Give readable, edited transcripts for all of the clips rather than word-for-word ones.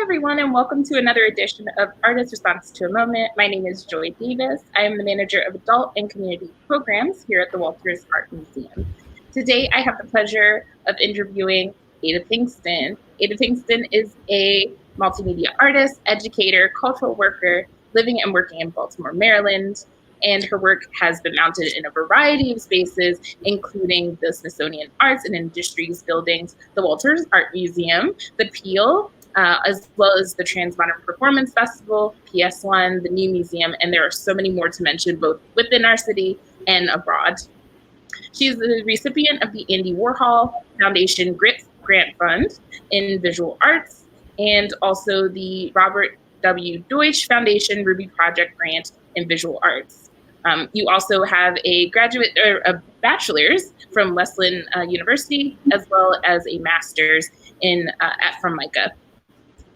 everyone, and welcome to another edition of Artist Response to a Moment. My name is Joy Davis. I am the manager of adult and community programs here at the Walters Art Museum. Today, I have the pleasure of interviewing Ada Pinkston. Ada Pinkston is a multimedia artist, educator, cultural worker, living and working in Baltimore, Maryland. And her work has been mounted in a variety of spaces, including the Smithsonian Arts and Industries buildings, the Walters Art Museum, the Peale, as well as the Transmodern Performance Festival, PS1, the New Museum, and there are so many more to mention, both within our city and abroad. She is the recipient of the Andy Warhol Foundation Grant Fund in Visual Arts, and also the Robert W. Deutsch Foundation Ruby Project Grant in Visual Arts. You also have a graduate or a bachelor's from Wesleyan University, as well as a master's from MICA.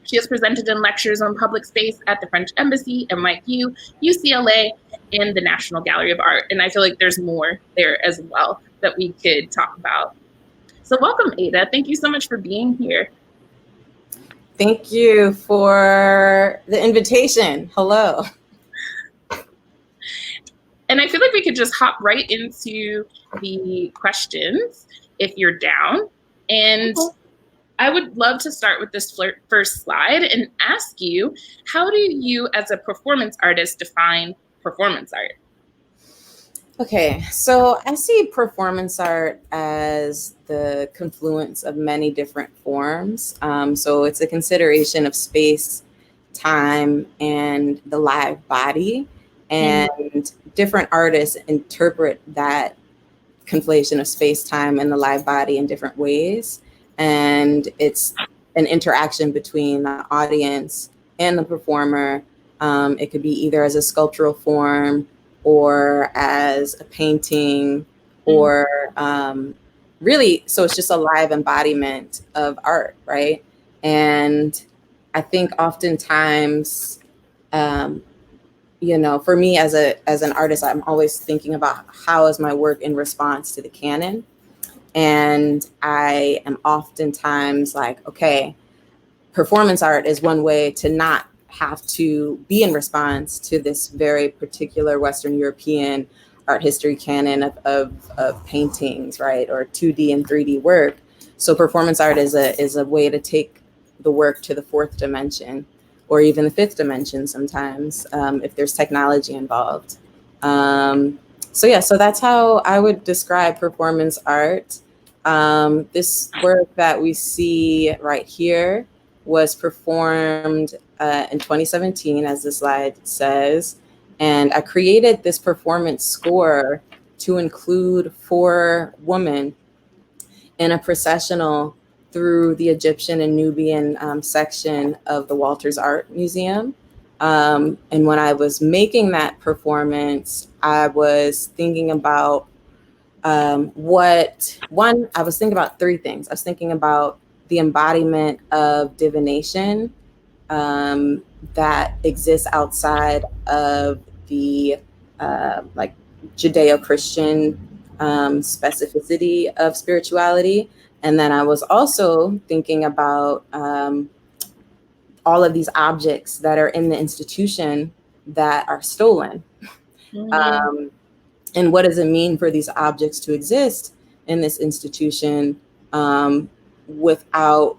She has presented in lectures on public space at the French Embassy, NYU, UCLA, and the National Gallery of Art. And I feel like there's more there as well that we could talk about. So welcome, Ada. Thank you so much for being here. Thank you for the invitation. Hello. And I feel like we could just hop right into the questions if you're down. And I would love to start with this first slide and ask you, how do you as a performance artist define performance art? Okay, so I see performance art as the confluence of many different forms. So it's a consideration of space, time, and the live body. And different artists interpret that conflation of space, time, and the live body in different ways. And it's an interaction between the audience and the performer. It could be either as a sculptural form or as a painting, or really, so it's just a live embodiment of art, right? And I think oftentimes, for me as an artist, I'm always thinking about how is my work in response to the canon. And I am oftentimes like, okay, performance art is one way to not have to be in response to this very particular Western European art history canon of paintings, right? Or 2D and 3D work. So performance art is a way to take the work to the fourth dimension, or even the fifth dimension sometimes, if there's technology involved. So that's how I would describe performance art. This work that we see right here was performed in 2017, as the slide says. And I created this performance score to include 4 women in a processional through the Egyptian and Nubian section of the Walters Art Museum. And when I was making that performance, I was thinking about I was thinking about 3 things. I was thinking about the embodiment of divination that exists outside of the Judeo-Christian specificity of spirituality. And then I was also thinking about all of these objects that are in the institution that are stolen. And what does it mean for these objects to exist in this institution without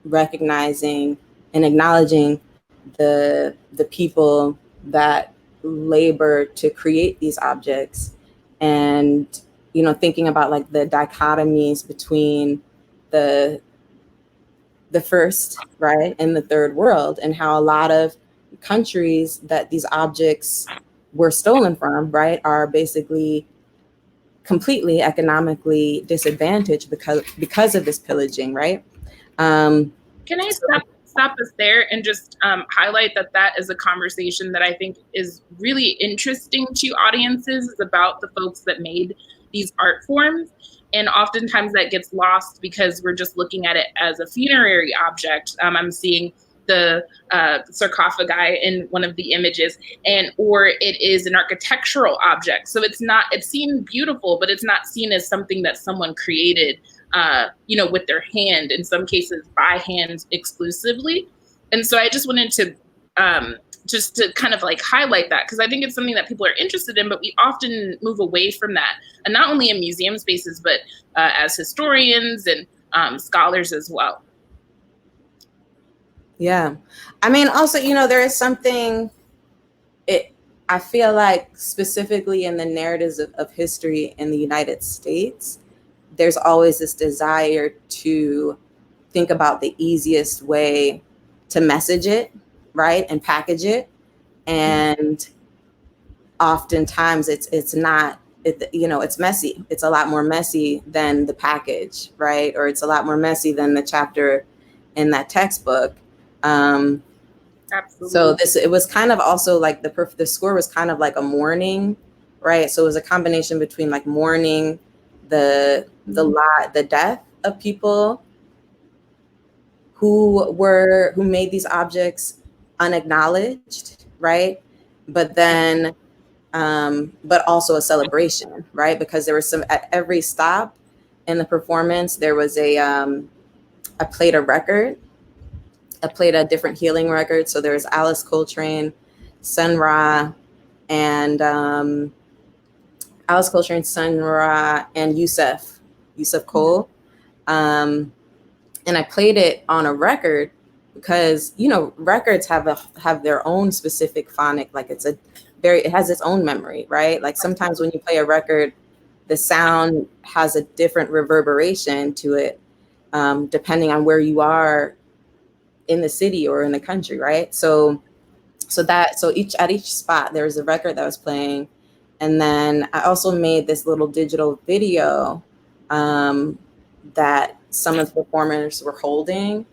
recognizing and acknowledging the people that labor to create these objects, and thinking about like the dichotomies between the first, right, and the third world, and how a lot of countries that these objects were stolen from, right, are basically completely economically disadvantaged because of this pillaging, right? Can I stop us there and just highlight that is a conversation that I think is really interesting to audiences about the folks that made these art forms. And oftentimes that gets lost because we're just looking at it as a funerary object. I'm seeing the sarcophagi in one of the images, or it is an architectural object. So it's seen beautiful, but it's not seen as something that someone created, with their hand, in some cases by hand exclusively. And so I just wanted to just to kind of like highlight that, because I think it's something that people are interested in, but we often move away from that, and not only in museum spaces, but as historians and scholars as well. Yeah. I mean, also, there is something, I feel like specifically in the narratives of history in the United States, there's always this desire to think about the easiest way to message it, right? And package it. And oftentimes it's not, it's messy. It's a lot more messy than the package, right? Or it's a lot more messy than the chapter in that textbook. Absolutely. So it was kind of also like the score was kind of like a mourning, right? So it was a combination between like mourning the death of people who made these objects unacknowledged, right? But then but also a celebration, right? Because there was at every stop in the performance, there was I played a record. I played a different healing record. So there was Alice Coltrane, Sun Ra, and Alice Coltrane, Sun Ra, and Yusef Cole. And I played it on a record because, records have their own specific phonic, like it has its own memory, right? Like sometimes when you play a record, the sound has a different reverberation to it, depending on where you are in the city or in the country, right? So at each spot there was a record that was playing, and then I also made this little digital video that some of the performers were holding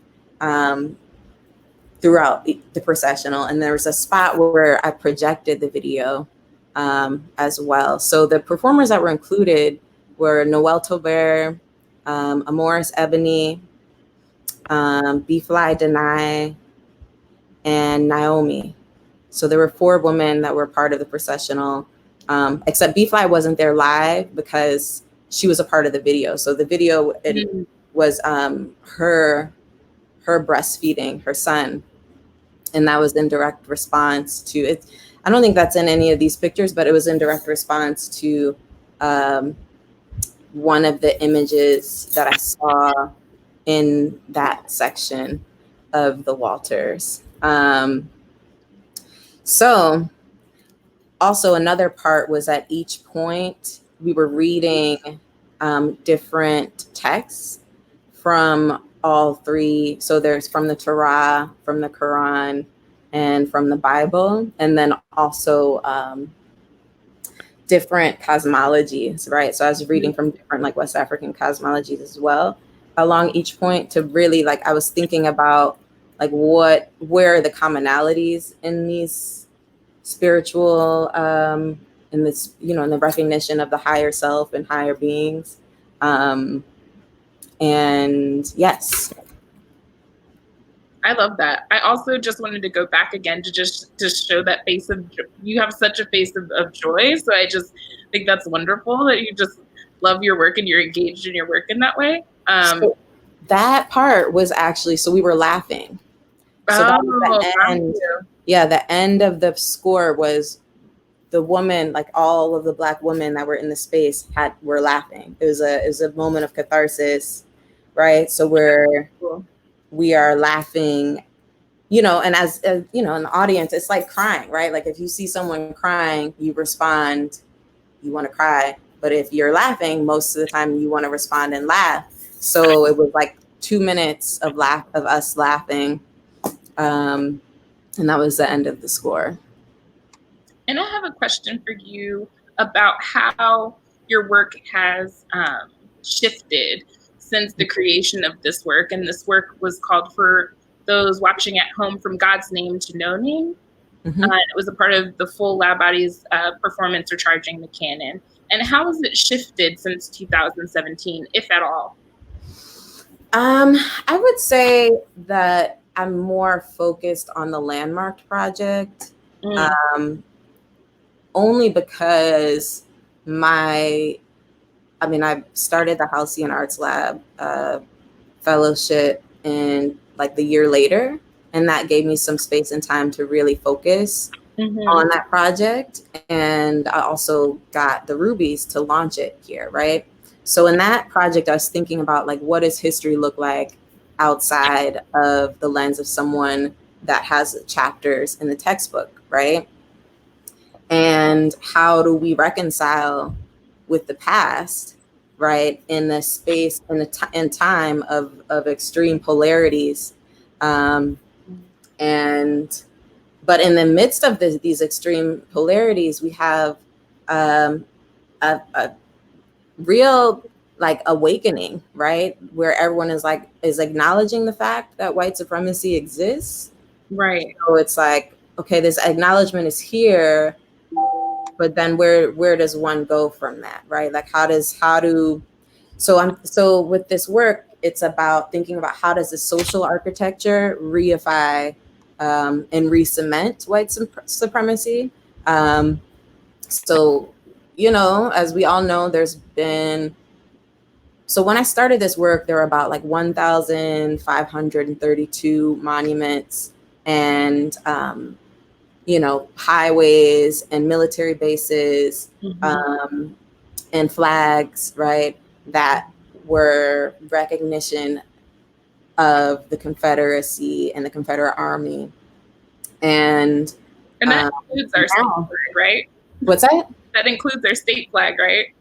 throughout the processional, and there was a spot where I projected the video as well. So the performers that were included were Noel Taubert, Amoris Ebony, B-Fly Denai, and Naomi. So there were 4 women that were part of the processional, except B-Fly wasn't there live because she was a part of the video. So the video was her breastfeeding her son, and that was in direct response to it. I don't think that's in any of these pictures, but it was in direct response to one of the images that I saw in that section of the Walters. So also another part was at each point we were reading different texts from all 3. So there's from the Torah, from the Quran, and from the Bible, and then also different cosmologies, right? So I was reading from different like West African cosmologies as well along each point, to really I was thinking about like where are the commonalities in these spiritual in this, in the recognition of the higher self and higher beings. And yes. I love that. I also just wanted to go back again to just show that face of, you have such a face of joy. So I just think that's wonderful that you just love your work and you're engaged in your work in that way. So that part was actually, so we were laughing. So that was the end. Yeah, the end of the score was the woman, like all of the Black women that were in the space were laughing. It was a moment of catharsis, right? So we are laughing, and as in the audience, it's like crying, right? Like if you see someone crying, you respond, you want to cry. But if you're laughing, most of the time you want to respond and laugh. So it was like 2 minutes of us laughing. And that was the end of the score. And I have a question for you about how your work has shifted since the creation of this work. And this work was called, for those watching at home, From God's Name to No Name. Mm-hmm. It was a part of the full Lab Bodies performance Recharging the Canon. And how has it shifted since 2017, if at all? I would say that I'm more focused on the Landmarked project, only because I started the Halcyon Arts Lab fellowship in like the year later, And that gave me some space and time to really focus on that project. And I also got the rubies to launch it here, right? So in that project, I was thinking about like, what does history look like outside of the lens of someone that has chapters in the textbook, right? And how do we reconcile with the past, right, in the space in time of extreme polarities, and but in the midst of these extreme polarities, we have a real like awakening, right, where everyone is acknowledging the fact that white supremacy exists. Right. So it's like, okay, this acknowledgement is here, but then where does one go from that, right? Like so with this work, it's about thinking about how does the social architecture reify and re-cement white supremacy. So, as we all know, so when I started this work, there were about like 1,532 monuments and, highways and military bases, and flags, right, that were recognition of the Confederacy and the Confederate Army. And that includes our state flag, right? What's that? That includes our state flag, right?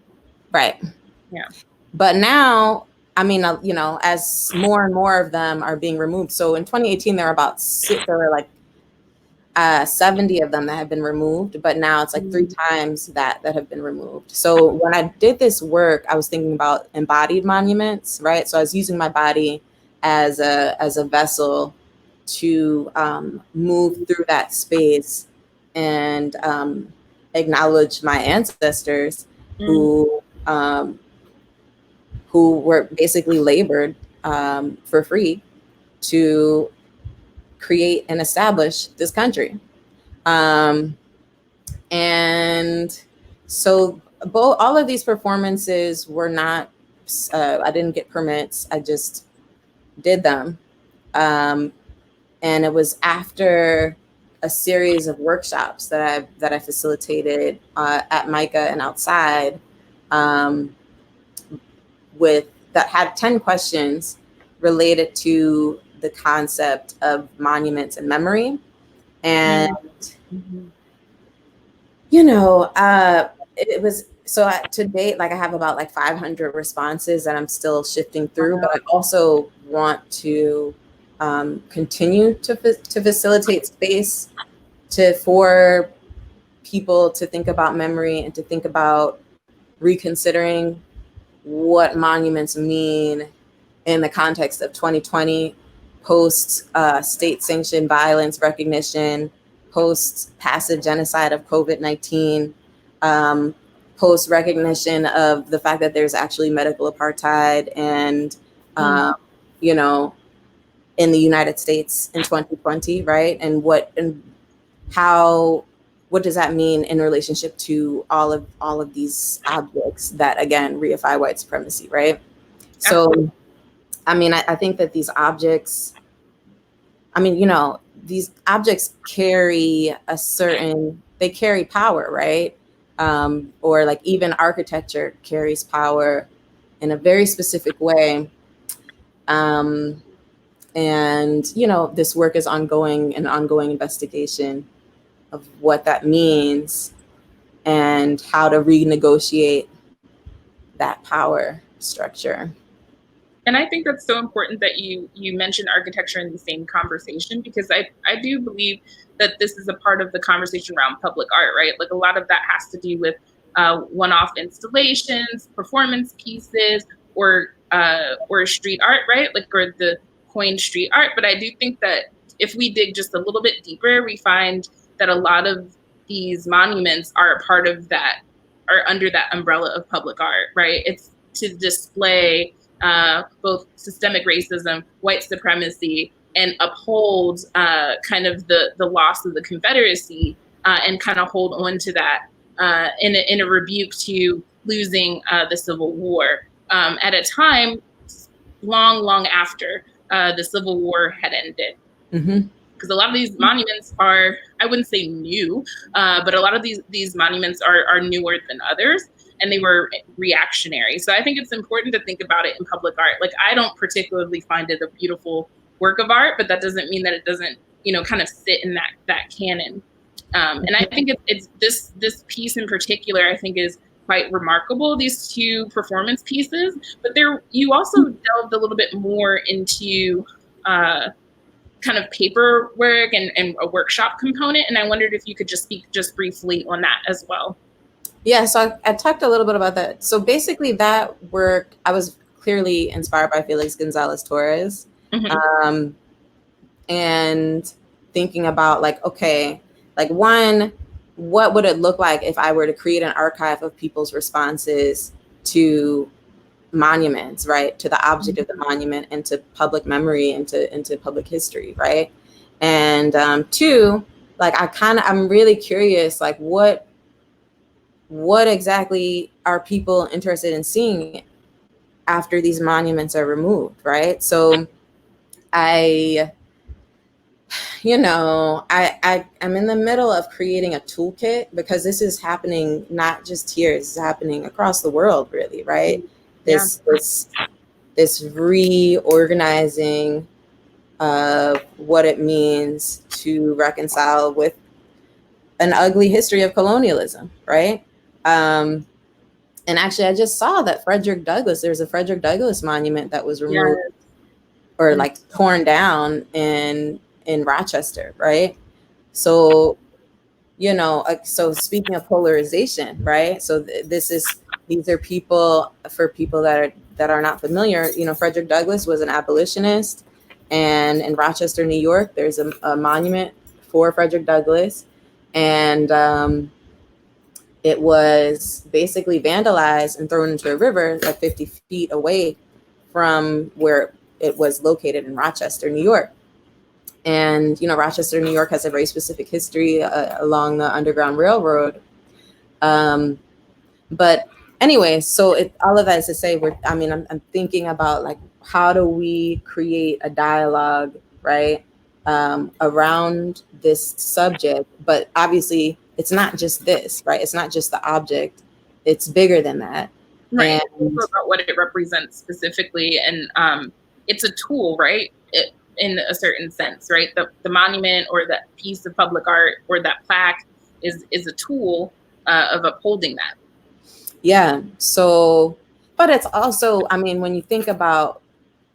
Right. Yeah. But now, I mean, as more and more of them are being removed. So in 2018, there were like 70 of them that have been removed, but now it's like 3 times that have been removed. So when I did this work, I was thinking about embodied monuments, right? So I was using my body as a vessel to move through that space and acknowledge my ancestors who were basically labored for free to create and establish this country. And so all of these performances were not, I didn't get permits, I just did them. And it was after a series of workshops that I facilitated at MICA and outside, that had 10 questions related to the concept of monuments and memory. And, it was, so to date, like I have about like 500 responses that I'm still shifting through, but I also want to continue to facilitate space for people to think about memory and to think about reconsidering what monuments mean in the context of 2020, post state-sanctioned violence recognition, post passive genocide of COVID-19, post recognition of the fact that there's actually medical apartheid and, in the United States in 2020, right? And what does that mean in relationship to all of these objects that, again, reify white supremacy, right? So, I mean, I think that these objects, these objects carry they carry power, right? Or like even architecture carries power in a very specific way. And, this work is an ongoing investigation of what that means and how to renegotiate that power structure. And I think that's so important that you mentioned architecture in the same conversation, because I do believe that this is a part of the conversation around public art, right? Like a lot of that has to do with one-off installations, performance pieces, or street art, right? Like, or the coined street art. But I do think that if we dig just a little bit deeper, we find that a lot of these monuments are a part of that, are under that umbrella of public art, right? It's to display both systemic racism, white supremacy, and uphold kind of the loss of the Confederacy, and kind of hold on to that in a rebuke to losing the Civil War at a time long after the Civil War had ended. Mm-hmm. because a lot of these monuments are, I wouldn't say new, but a lot of these monuments are newer than others, and they were reactionary. So I think it's important to think about it in public art. Like, I don't particularly find it a beautiful work of art, but that doesn't mean that it doesn't, kind of sit in that canon. And I think it's this piece in particular, I think, is quite remarkable, these two performance pieces. But you also delved a little bit more into kind of paperwork and a workshop component. And I wondered if you could just speak just briefly on that as well. Yeah, so I talked a little bit about that. So basically that work, I was clearly inspired by Felix Gonzalez Torres. Mm-hmm. And thinking about like, okay, like one, what would it look like if I were to create an archive of people's responses to monuments, right? To the object of the monument and to public memory and into public history, right? And two, like I'm really curious, like what exactly are people interested in seeing after these monuments are removed, right? So I'm in the middle of creating a toolkit, because this is happening not just here, it's happening across the world, really, right? This reorganizing of what it means to reconcile with an ugly history of colonialism, right? And actually, I just saw that there's a Frederick Douglass monument that was removed or like torn down in Rochester, right? So, so speaking of polarization, right? So these are people, for people that are not familiar, Frederick Douglass was an abolitionist, and in Rochester, New York, there's a monument for Frederick Douglass, and it was basically vandalized and thrown into a river like 50 feet away from where it was located in Rochester, New York. And, Rochester, New York has a very specific history along the Underground Railroad. But anyway, so all of that is to say, I'm thinking about like, how do we create a dialogue, right, around this subject? But obviously, it's not just this, right? It's not just the object. It's bigger than that. Right. And about what it represents specifically. And it's a tool, right? In a certain sense, right? The monument or that piece of public art or that plaque is a tool of upholding that. Yeah. So, but it's also, when you think about,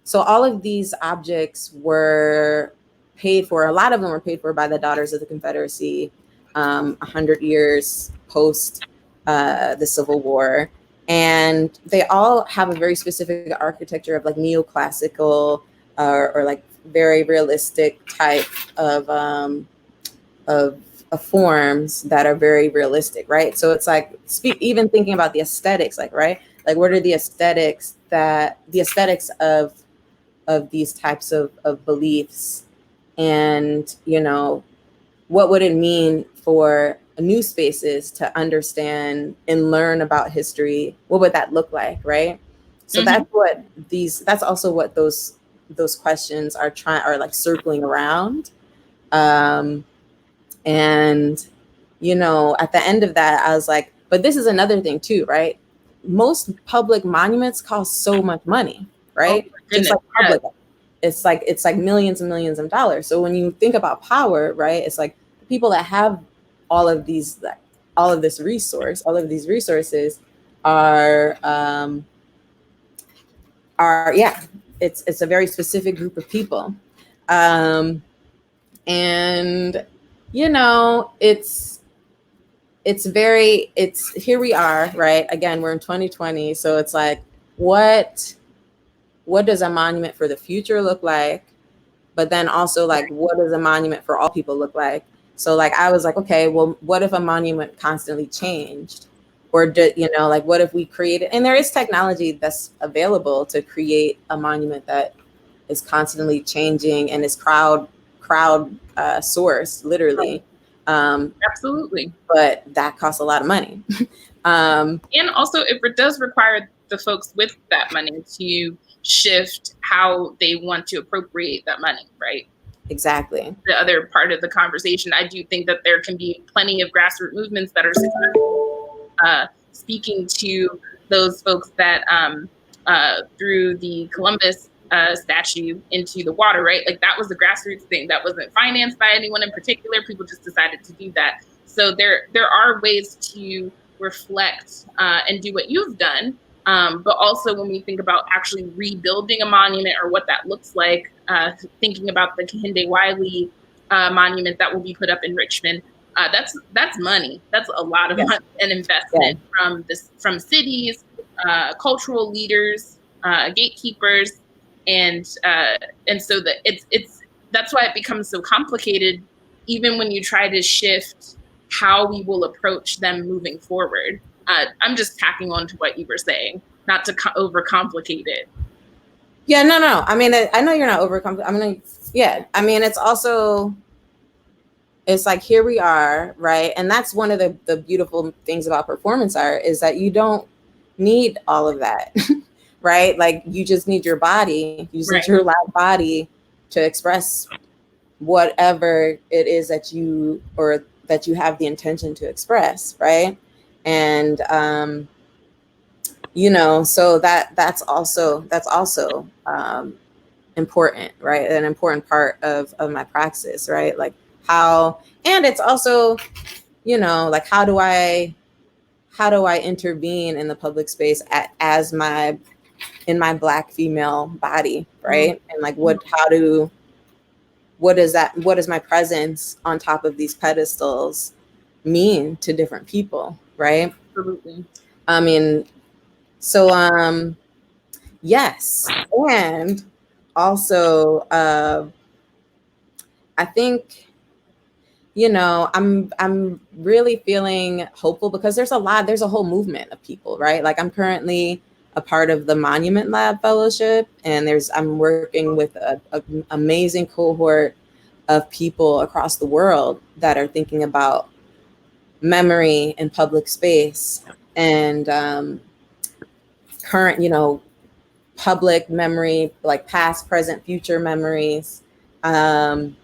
so all of these objects were paid for, a lot of them were paid for by the Daughters of the Confederacy, 100 years post the Civil War. And they all have a very specific architecture of like neoclassical or like very realistic type of forms that are very realistic, right? So it's like even thinking about the aesthetics, like, right, like what are the aesthetics of these types of beliefs, and what would it mean for new spaces to understand and learn about history? What would that look like, right? So mm-hmm. That's also what those questions are like circling around. And at the end of that, I was like, but this is another thing too, right? Most public monuments cost so much money, right? Just like public, it's like millions and millions of dollars. So when you think about power, right, it's like the people that have all of these resources are it's a very specific group of people. And it's here we are, right? Again, we're in 2020. So it's like, what does a monument for the future look like? But then also like, what does a monument for all people look like? So like, I was like, okay, well, what if a monument constantly changed? Or like, what if we created, and there is technology that's available to create a monument that is constantly changing and is crowd sourced, literally. Absolutely. But that costs a lot of money. And also, it does require the folks with that money to shift how they want to appropriate that money, right? Exactly. The other part of the conversation. I do think that there can be plenty of grassroots movements that are speaking to those folks that threw the Columbus statue into the water, right? Like that was a grassroots thing that wasn't financed by anyone in particular. People just decided to do that. So there are ways to reflect and do what you've done. But also when we think about actually rebuilding a monument or what that looks like, thinking about the Kehinde Wiley monument that will be put up in Richmond, that's money. That's a lot of money and investment from cities, cultural leaders, gatekeepers, and so that it's that's why it becomes so complicated, even when you try to shift how we will approach them moving forward. I'm just tacking on to what you were saying, not to overcomplicate it. Yeah, no. I mean, I know you're not overcomplicating. I mean, yeah. I mean, it's also, it's like, here we are, right? And that's one of the beautiful things about performance art is that you don't need all of that, right? Like you just need your body, you just need your loud body to express whatever it is that you have the intention to express, right? And so that's also important, right? An important part of my praxis, right? Like how, and it's also, like how do I intervene in the public space in my Black female body, right? And like what does my presence on top of these pedestals mean to different people, right? Absolutely. I mean, so yes, and also I think I'm really feeling hopeful because there's a whole movement of people, right? Like I'm currently a part of the Monument Lab Fellowship, and I'm working with an amazing cohort of people across the world that are thinking about memory in public space and current, public memory, like past, present, future memories. And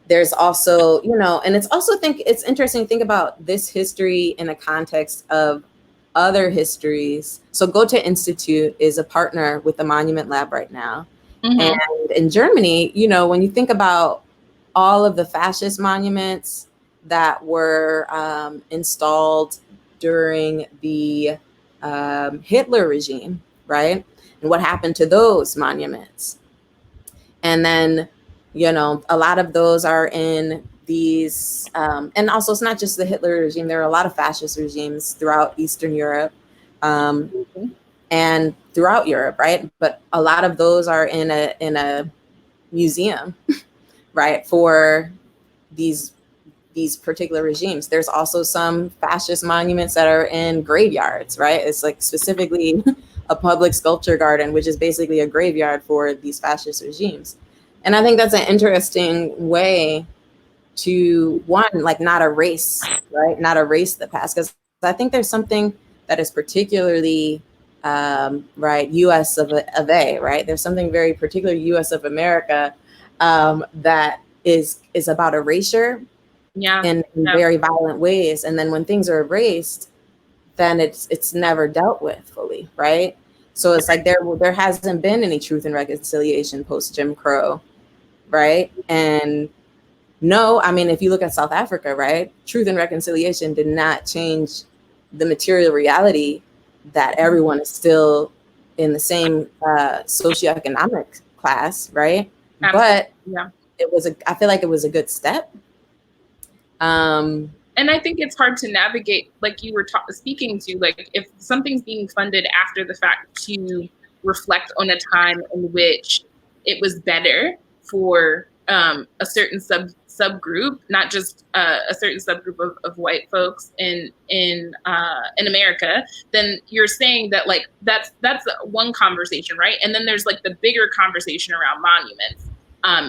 there's also, and it's interesting to think about this history in a context of other histories. So Goethe Institute is a partner with the Monument Lab right now. And in Germany, when you think about all of the fascist monuments that were installed during the Hitler regime, right? And what happened to those monuments? And then, a lot of those are in these, and also it's not just the Hitler regime. There are a lot of fascist regimes throughout Eastern Europe and throughout Europe, right? But a lot of those are in a museum, right, for these particular regimes. There's also some fascist monuments that are in graveyards, right? It's like specifically a public sculpture garden, which is basically a graveyard for these fascist regimes. And I think that's an interesting way to, one, like not erase, right? Not erase the past, because I think there's something that is particularly, right, US of A, right? There's something very particular US of America that is about erasure in very violent ways. And then when things are erased, then it's never dealt with fully, right? So it's like there hasn't been any truth and reconciliation post Jim Crow, right? And no, I mean, if you look at South Africa, right, truth and reconciliation did not change the material reality that everyone is still in the same socioeconomic class, right? But I feel like it was a good step. And I think it's hard to navigate, like you were speaking to, like if something's being funded after the fact, to reflect on a time in which it was better for a certain subgroup, not just a certain subgroup of white folks in America, then you're saying that like that's one conversation, right? And then there's like the bigger conversation around monuments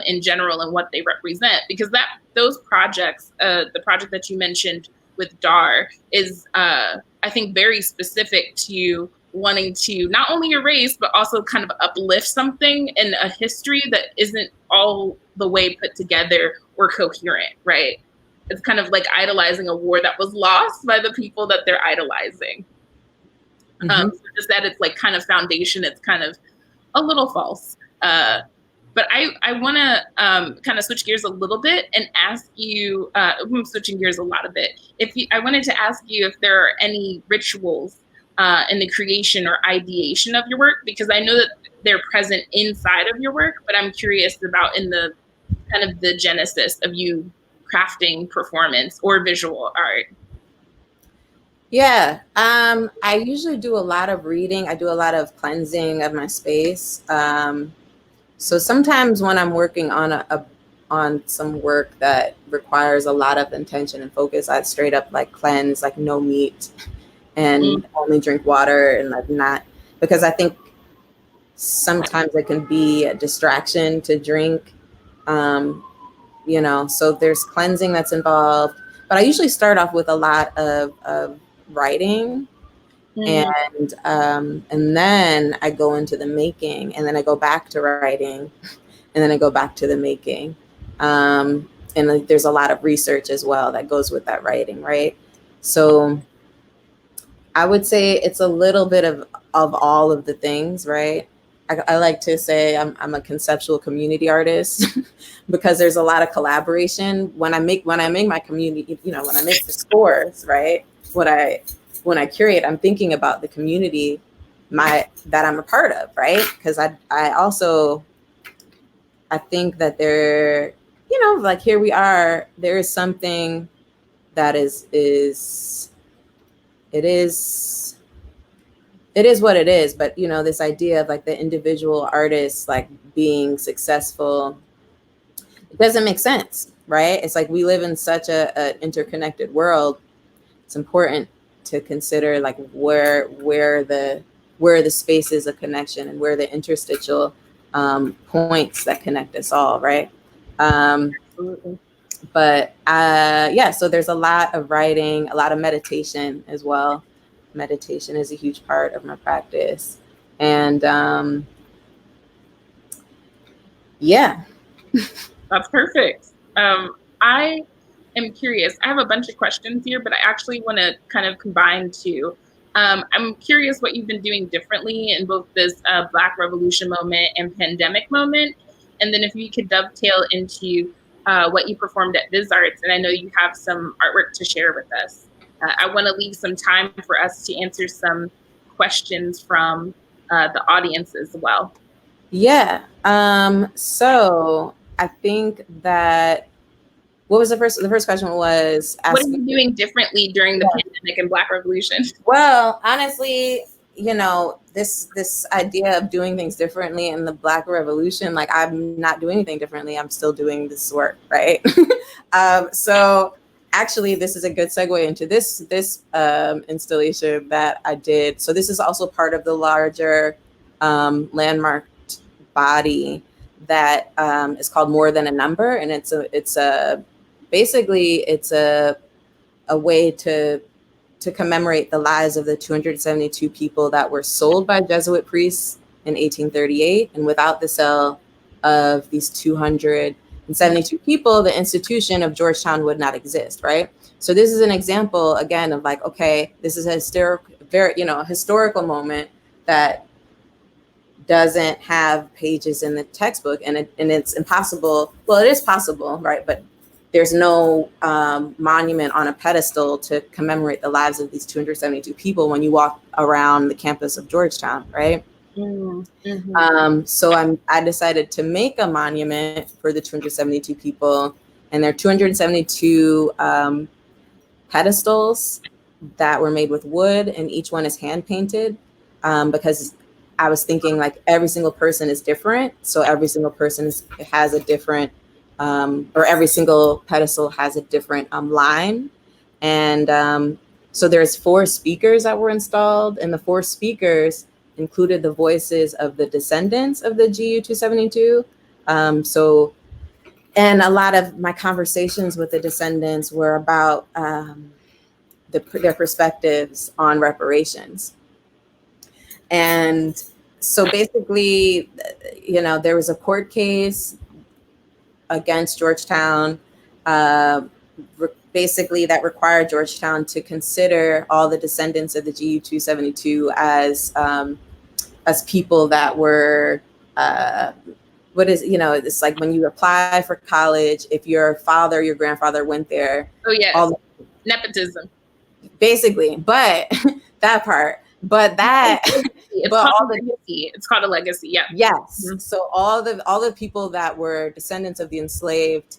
in general and what they represent, because those projects, the project that you mentioned with DAR is, I think, very specific to wanting to not only erase, but also kind of uplift something in a history that isn't all the way put together or coherent, right? It's kind of like idolizing a war that was lost by the people that they're idolizing. So just that it's like kind of foundation, it's kind of a little false. But I want to kind of switch gears a little bit and ask you, I'm switching gears a lot of bit. I wanted to ask you if there are any rituals in the creation or ideation of your work, because I know that they're present inside of your work, but I'm curious about in the kind of the genesis of you crafting performance or visual art. Yeah, I usually do a lot of reading. I do a lot of cleansing of my space. So sometimes when I'm working on some work that requires a lot of intention and focus, I straight up like cleanse, like no meat and only drink water, and like not, because I think sometimes it can be a distraction to drink. So there's cleansing that's involved, but I usually start off with a lot of writing, and then I go into the making, and then I go back to writing, and then I go back to the making. And there's a lot of research as well that goes with that writing, right? So I would say it's a little bit of all of the things, right? I like to say I'm a conceptual community artist because there's a lot of collaboration when I make my community, when I make the scores, right? When I curate, I'm thinking about the community that I'm a part of, right? Because I think that like here we are, there is something that it is what it is, but this idea of like the individual artist like being successful, it doesn't make sense, right? It's like we live in such a interconnected world. It's important to consider like where the spaces of connection and where the interstitial points that connect us all, right? Absolutely. But so there's a lot of writing, a lot of meditation as well. Meditation is a huge part of my practice. And That's perfect. I am curious. I have a bunch of questions here, but I actually want to kind of combine two. I'm curious what you've been doing differently in both this Black Revolution moment and pandemic moment. And then if you could dovetail into what you performed at Viz Arts, and I know you have some artwork to share with us. I want to leave some time for us to answer some questions from the audience as well. Yeah. So I think that what was the first question was asking, what are you doing differently during the pandemic and Black Revolution? Well, honestly, this idea of doing things differently in the Black Revolution, like I'm not doing anything differently. I'm still doing this work, right? So actually, this is a good segue into this installation that I did. So this is also part of the larger landmarked body that is called More Than a Number, and it's a way to commemorate the lives of the 272 people that were sold by Jesuit priests in 1838. And without the sale of these 272 people, the institution of Georgetown would not exist, right? So this is an example, again, of like, okay, this is a historical moment that doesn't have pages in the textbook, and it's impossible. Well, it is possible, right? But there's no monument on a pedestal to commemorate the lives of these 272 people when you walk around the campus of Georgetown, right? So I decided to make a monument for the 272 people, and there are 272 pedestals that were made with wood, and each one is hand painted because I was thinking like every single person is different. So every single person has a different, or every single pedestal has a different line. And so there's 4 speakers that were installed, and the 4 speakers included the voices of the descendants of the GU 272. And a lot of my conversations with the descendants were about their perspectives on reparations. And so basically, there was a court case against Georgetown, basically that required Georgetown to consider all the descendants of the GU 272 as people that were it's like when you apply for college, if your father, your grandfather went there. Oh yeah, nepotism. Basically, but that part, but that, it's but called a legacy. It's called a legacy. Yeah. Yes. Mm-hmm. So all the people that were descendants of the enslaved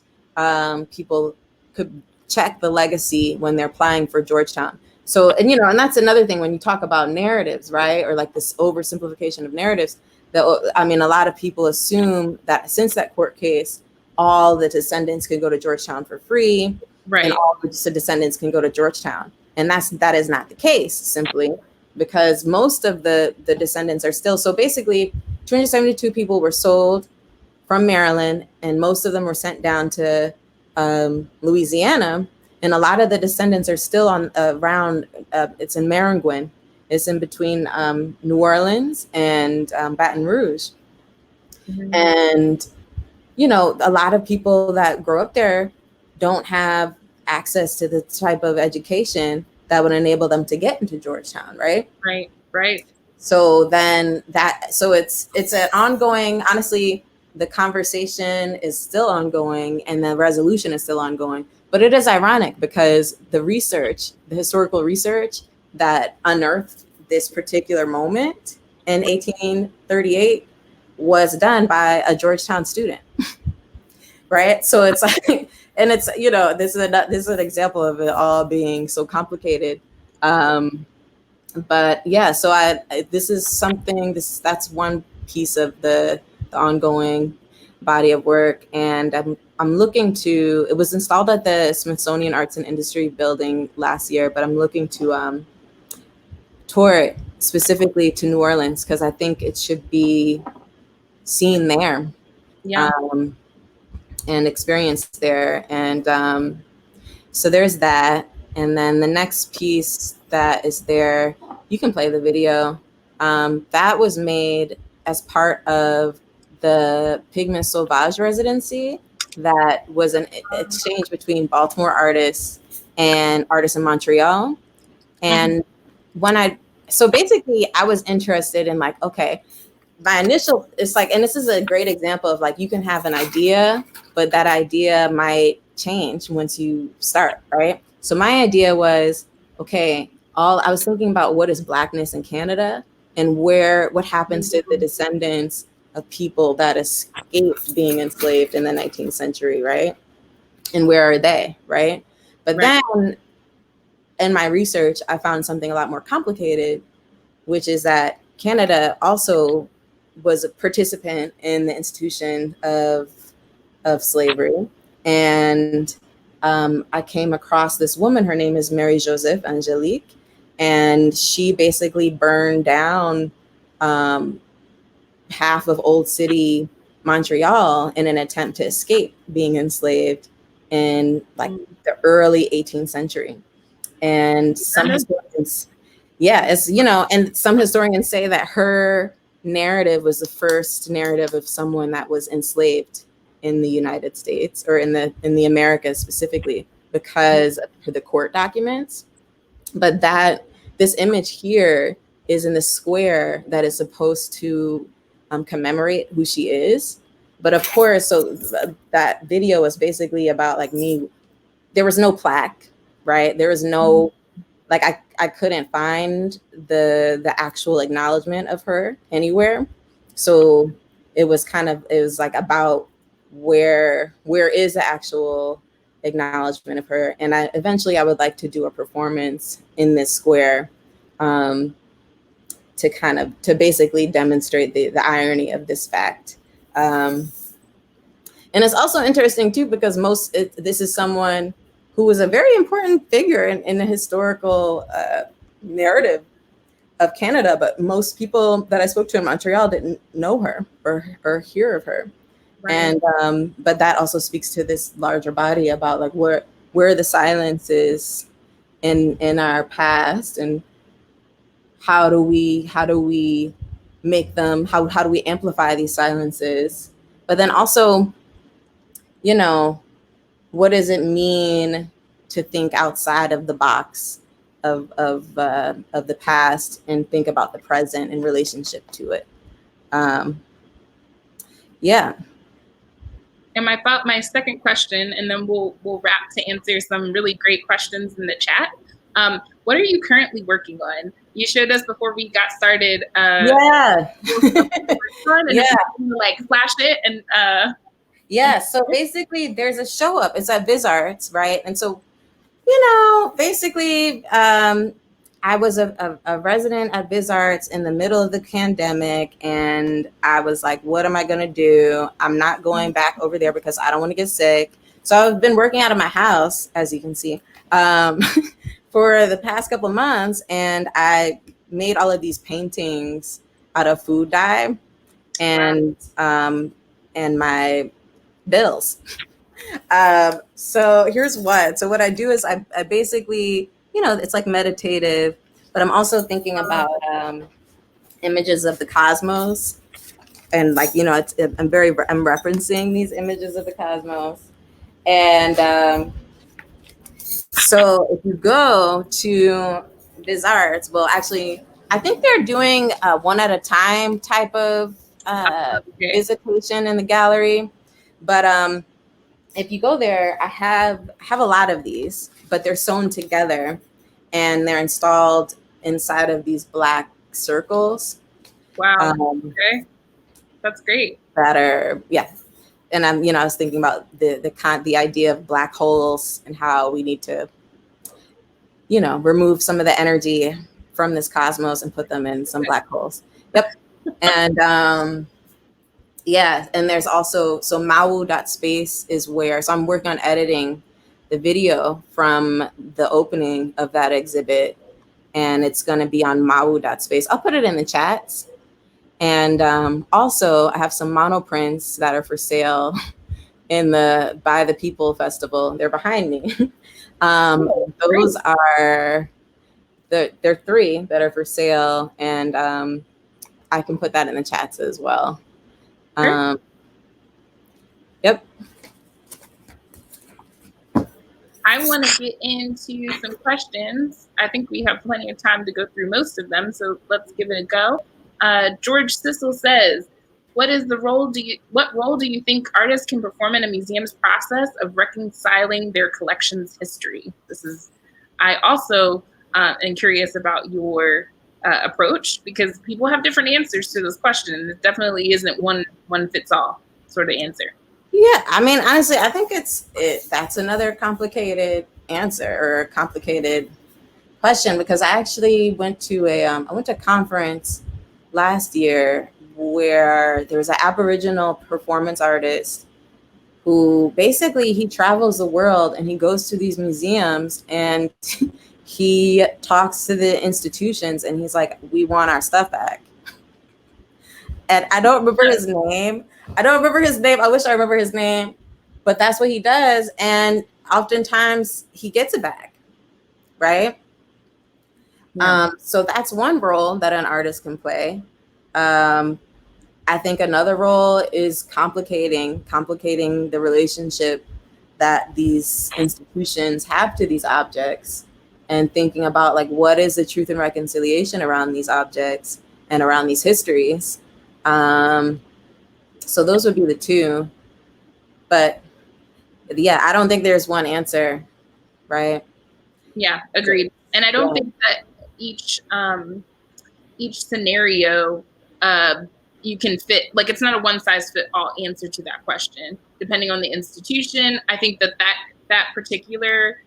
people could check the legacy when they're applying for Georgetown. So, and that's another thing when you talk about narratives, right? Or like this oversimplification of narratives. That, a lot of people assume that since that court case, all the descendants could go to Georgetown for free, right? And all the descendants can go to Georgetown, and that is not the case, simply because most of the descendants are still. So basically, 272 people were sold from Maryland, and most of them were sent down to Louisiana, and a lot of the descendants are still on around. It's in Maringouin. It's in between New Orleans and Baton Rouge. Mm-hmm. And, a lot of people that grow up there don't have access to the type of education that would enable them to get into Georgetown, right? Right. So then it's an ongoing, honestly, the conversation is still ongoing and the resolution is still ongoing. But it is ironic because the historical research that unearthed this particular moment in 1838 was done by a Georgetown student, right? So it's like, and it's, this is an example of it all being so complicated. But yeah, so this is something, that's one piece of the ongoing body of work. And I'm looking to, it was installed at the Smithsonian Arts and Industry building last year, but I'm looking to tour it specifically to New Orleans because I think it should be seen there. Yeah. And experienced there. And so there's that. And then the next piece that is there, you can play the video. That was made as part of the Pigment Sauvage residency that was an exchange between Baltimore artists and artists in Montreal. And so basically I was interested in like, okay, my initial, it's like, and this is a great example of like, you can have an idea, but that idea might change once you start, right? So my idea was, okay, I was thinking about what is Blackness in Canada and what happens to the descendants of people that escaped being enslaved in the 19th century, right? And where are they, right? But then in my research, I found something a lot more complicated, which is that Canada also was a participant in the institution of slavery. And I came across this woman, her name is Mary Joseph Angelique, and she basically burned down half of Old City, Montreal in an attempt to escape being enslaved in like the early 18th century. And some historians, and some historians say that her narrative was the first narrative of someone that was enslaved in the United States or in the Americas specifically because of the court documents. But this image here is in the square that is supposed to commemorate who she is. But of course, so that video was basically about like me. There was no plaque, right? There was no, like I couldn't find the actual acknowledgement of her anywhere. So it was like about where is the actual acknowledgement of her. And eventually I would like to do a performance in this square to basically demonstrate the irony of this fact. And it's also interesting too, because this is someone who was a very important figure in the historical narrative of Canada, but most people that I spoke to in Montreal didn't know her or hear of her. Right. And but that also speaks to this larger body about like where the silence is in our past, and how do we make them, how do we amplify these silences? But then also, you know, what does it mean to think outside of the box of the past and think about the present in relationship to it? Yeah. And my second question, and then we'll wrap to answer some really great questions in the chat. What are you currently working on? You showed us before we got started. Yeah. And Yeah. like flash it and yeah. So basically, there's a show up. It's at Viz Arts, right? And so, basically, I was a resident at Viz Arts in the middle of the pandemic, and I was like, what am I going to do? I'm not going back over there because I don't want to get sick. So I've been working out of my house, as you can see, for the past couple of months, and I made all of these paintings out of food dye and my bills. So here's what. So what I do is I basically, it's like meditative, but I'm also thinking about images of the cosmos. And like, I'm referencing these images of the cosmos. And so if you go to Viz Arts, well, actually, I think they're doing one at a time type of visitation in the gallery. But if you go there, I have a lot of these, but they're sewn together and they're installed inside of these black circles. Wow. Okay. That's great. That are, yeah. And I was thinking about the idea of black holes and how we need to, remove some of the energy from this cosmos and put them in some black holes. Yep. And yeah, and there's also, so mawu.space is where, so I'm working on editing the video from the opening of that exhibit, and it's going to be on mawu.space. I'll put it in the chats. And also I have some monoprints that are for sale in the By the People Festival. They're behind me. Those are, there are 3 that are for sale, and I can put that in the chats as well. Yep. I want to get into some questions. I think we have plenty of time to go through most of them, so let's give it a go. George Sissel says, what role do you think artists can perform in a museum's process of reconciling their collection's history? I also am curious about your approach, because people have different answers to this question. It definitely isn't one fits all sort of answer. Yeah, I mean, honestly, I think that's another complicated answer, or a complicated question, because I actually went to a conference last year where there was an Aboriginal performance artist who basically, he travels the world and he goes to these museums and he talks to the institutions and he's like, we want our stuff back. And I don't remember his name. I wish I remember his name, but that's what he does. And oftentimes he gets it back, right? Yeah. So that's one role that an artist can play. I think another role is complicating the relationship that these institutions have to these objects, and thinking about like, what is the truth and reconciliation around these objects and around these histories. So those would be the 2, but yeah, I don't think there's one answer, right? Yeah, agreed. And I don't think that each scenario you can fit, like, it's not a one size fit all answer to that question. Depending on the institution, I think that particular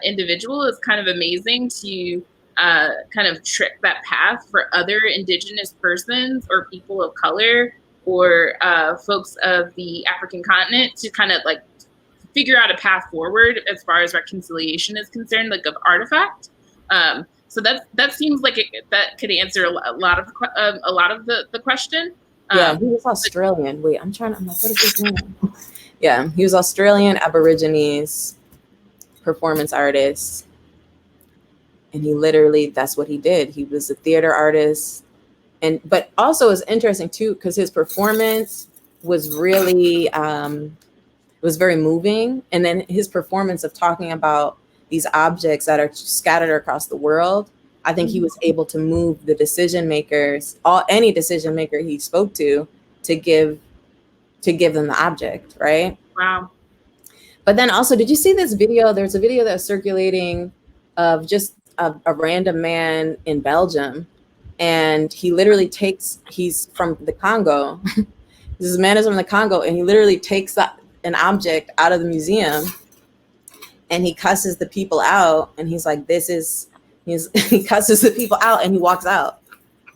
individual is kind of amazing to kind of trick that path for other Indigenous persons or people of color or folks of the African continent to kind of like figure out a path forward as far as reconciliation is concerned, like of artifact. So that seems like that could answer a lot of the question. Yeah, he was Australian. Wait, I'm like, what is his name? Yeah, he was Australian Aborigines performance artist. And he literally, that's what he did. He was a theater artist. And, but also it's interesting too, because his performance was really, was very moving. And then his performance of talking about these objects that are scattered across the world, I think he was able to move the decision makers, any decision maker he spoke to give them the object, right? Wow. But then also, did you see this video? There's a video that's circulating of just a random man in Belgium, and he literally he's from the Congo. This man is from the Congo, and he literally takes an object out of the museum, and he cusses the people out, and he's like, he cusses the people out, and he walks out.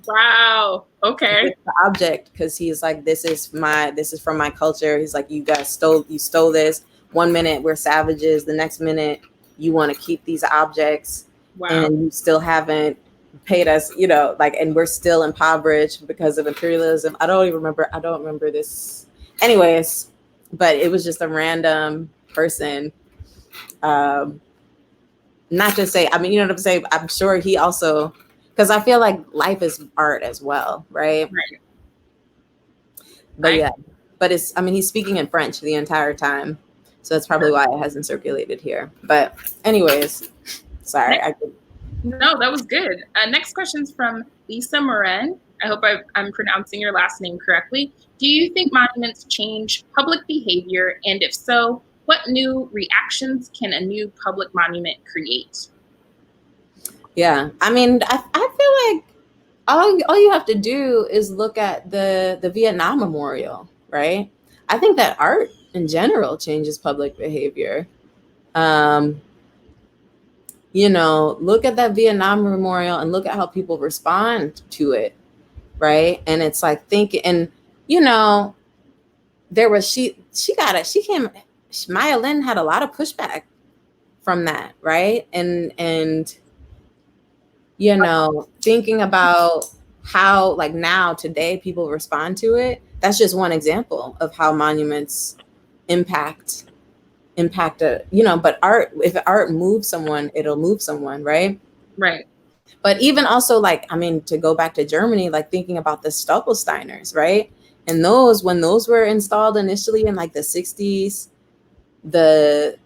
Wow. Okay. The object, because he's like, this is from my culture. He's like, you stole this. One minute we're savages, the next minute you want to keep these objects. Wow. And you still haven't paid us, and we're still impoverished because of imperialism. I don't remember this. Anyways, but it was just a random person. Not to say, you know what I'm saying? I'm sure he also, because I feel like life is art as well, right? Right. But yeah, but he's speaking in French the entire time. So that's probably why it hasn't circulated here. But anyways, sorry. No, that was good. Next question's from Lisa Moran. I hope I'm pronouncing your last name correctly. Do you think monuments change public behavior? And if so, what new reactions can a new public monument create? Yeah, I feel like all you have to do is look at the Vietnam Memorial, right? I think that art in general changes public behavior. Look at that Vietnam Memorial and look at how people respond to it, right? And it's like there was Maya Lin had a lot of pushback from that, right? And thinking about how now today people respond to it, that's just one example of how monuments impact but art, if art moves someone, it'll move someone, right? Right. But even also to go back to Germany, thinking about the Stolpersteiners, right? And when those were installed initially in the 60s, the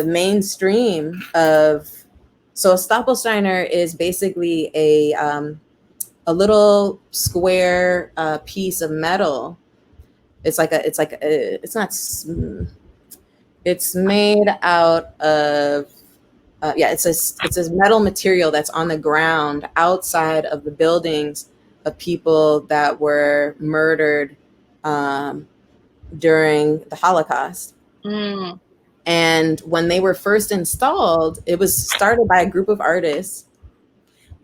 mainstream of, so a Stolpersteiner is basically a little square piece of metal. It's made out of it's a metal material that's on the ground outside of the buildings of people that were murdered during the Holocaust. Mm. And when they were first installed, it was started by a group of artists.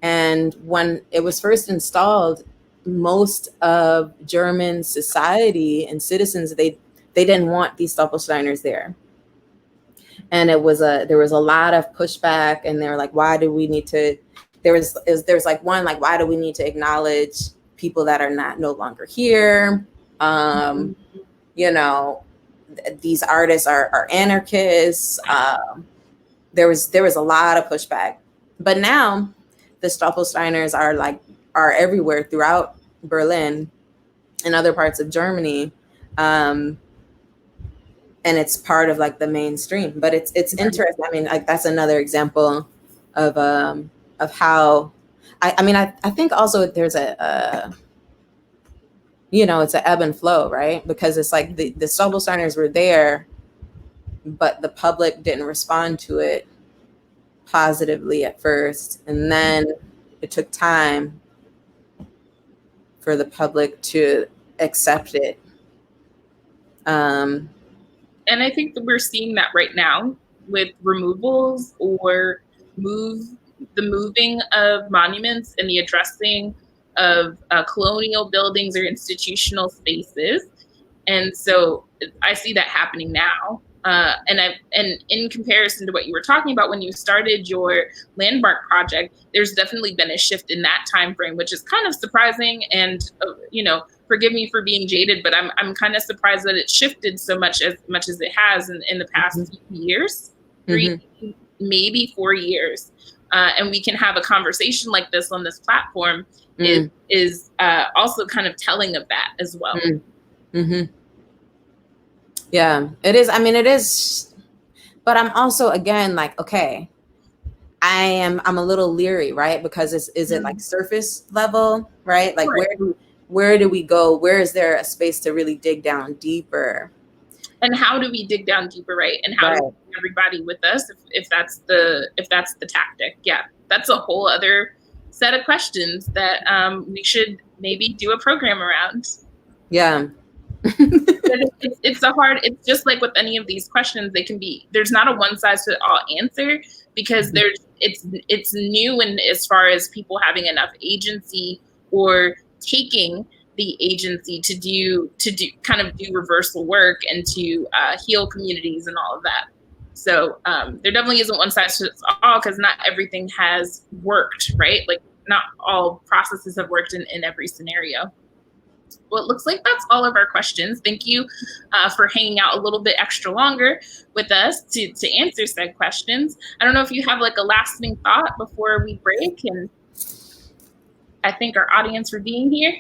And when it was first installed, most of German society and citizens, they didn't want these Stolpersteiners there. And there was a lot of pushback, and they were like, why do we need to, there's why do we need to acknowledge people that are no longer here? These artists are anarchists. There was a lot of pushback, but now the Stolpersteiners are everywhere throughout Berlin and other parts of Germany. And it's part of the mainstream, but it's interesting. That's another example of how I think also there's it's an ebb and flow, right? Because it's the Stolpersteiners were there, but the public didn't respond to it positively at first, and then it took time for the public to accept it. And I think that we're seeing that right now with removals or the moving of monuments and the addressing of colonial buildings or institutional spaces. And so I see that happening now. And in comparison to what you were talking about when you started your landmark project, there's definitely been a shift in that time frame, which is kind of surprising. And forgive me for being jaded, but I'm kind of surprised that it shifted so much as it has in the past few years, maybe 4 years. and we can have a conversation like this on this platform is also kind of telling of that as well. Mm-hmm. Yeah, it is. I mean, it is. But I'm also, again, like, okay, I'm a little leery, right? Because is it like surface level, right? Like where do we go? Where is there a space to really dig down deeper? And how do we dig down deeper, right? And how do we bring everybody with us if that's the tactic? Yeah, that's a whole other set of questions that we should maybe do a program around. Yeah. It's just like with any of these questions, there's not a one size fits all answer, because it's new, and as far as people having enough agency or taking the agency to do reversal work and to heal communities and all of that. So there definitely isn't one size fits all, because not everything has worked, right? Like not all processes have worked in every scenario. Well, it looks like that's all of our questions. Thank you for hanging out a little bit extra longer with us to answer said questions. I don't know if you have like a lasting thought before we break, and I thank our audience for being here.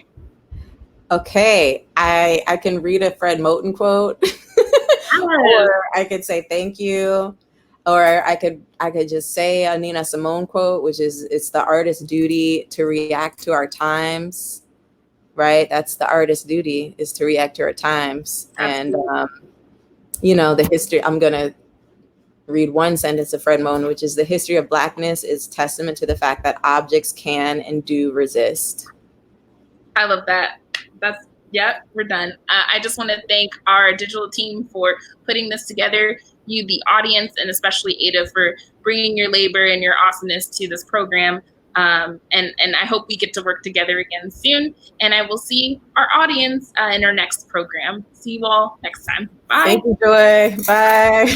Okay, I can read a Fred Moten quote, or I could say thank you, or I could just say a Nina Simone quote, which is, it's the artist's duty to react to our times. Right? That's the artist's duty, is to react to our times. Absolutely. And, the history, I'm going to read one sentence of Fred Moten, which is, the history of Blackness is testament to the fact that objects can and do resist. I love that. We're done. I just want to thank our digital team for putting this together, you, the audience, and especially Ada for bringing your labor and your awesomeness to this program. And I hope we get to work together again soon. And I will see our audience in our next program. See you all next time. Bye. Thank you, Joy. Bye.